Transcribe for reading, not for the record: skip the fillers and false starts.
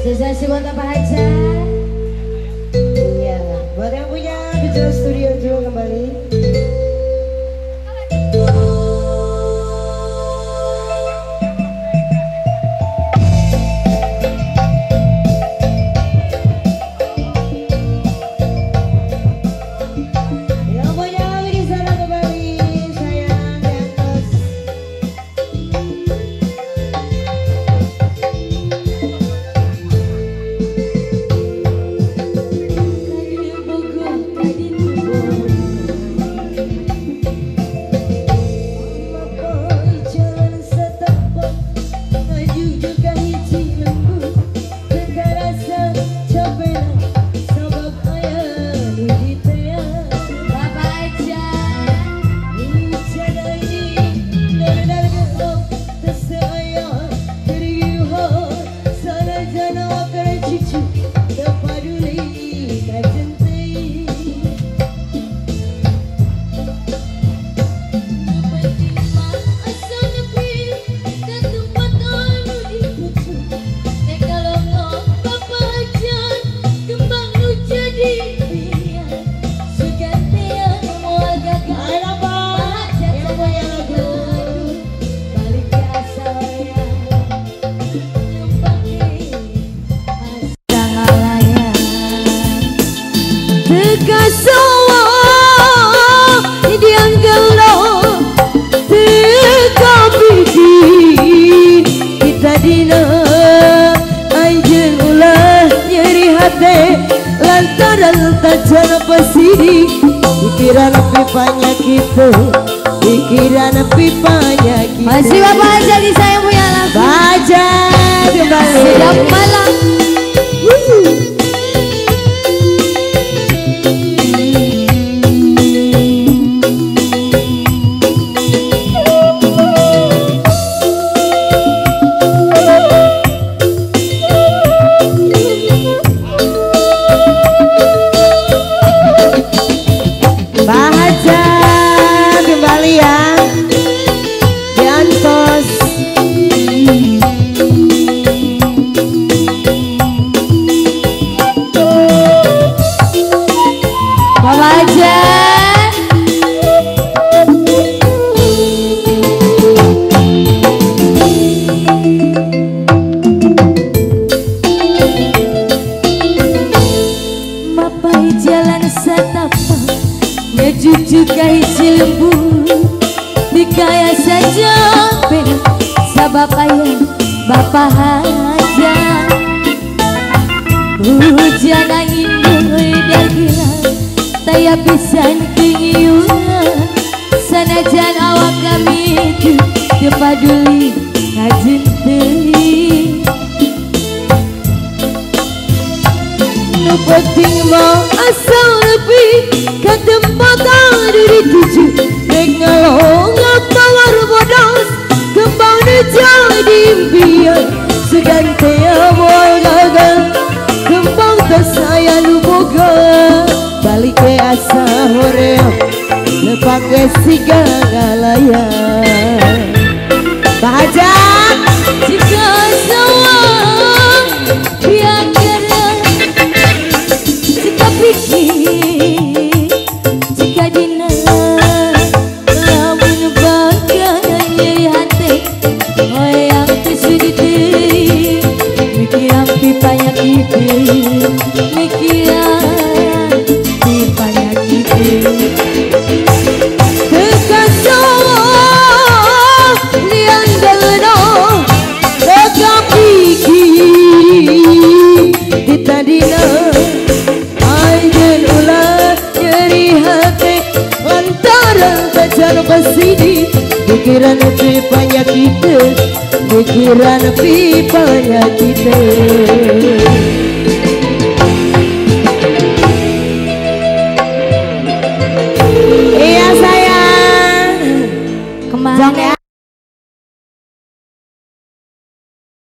Sensasi buat apa aja? Ya, buat yang punya Visual Studio juga kembali. Lantaran tajana pesidi pikiran pipanya kita, pikiran pipanya kita. Masih Bapak aja di saya punya lagu Baja kembali. Sedap malam. Jujukai cilembu dikaya saja pena sabab ayah bapak haja hujan angin beredar gila taya pisan keinginan sanajan awak kami itu tepaduli ngajin teuing nu penting mau asal lebih ke tempat diri tuju nek ngalongat tawar bodos kembang jadi impian segantia moal gagal kembang tersaya nu boga balik ke asa horeo nepake sigalaya bahagia jika sawang biar jika pikir jika dina lamun bagian nyeri hati hoyang tersuditi mikiran pipanya kita mikiran pipanya kita kekasih liang galeno rekam pikir kita dina pesidi pikiran pipanya kita, pikiran pipanya kita.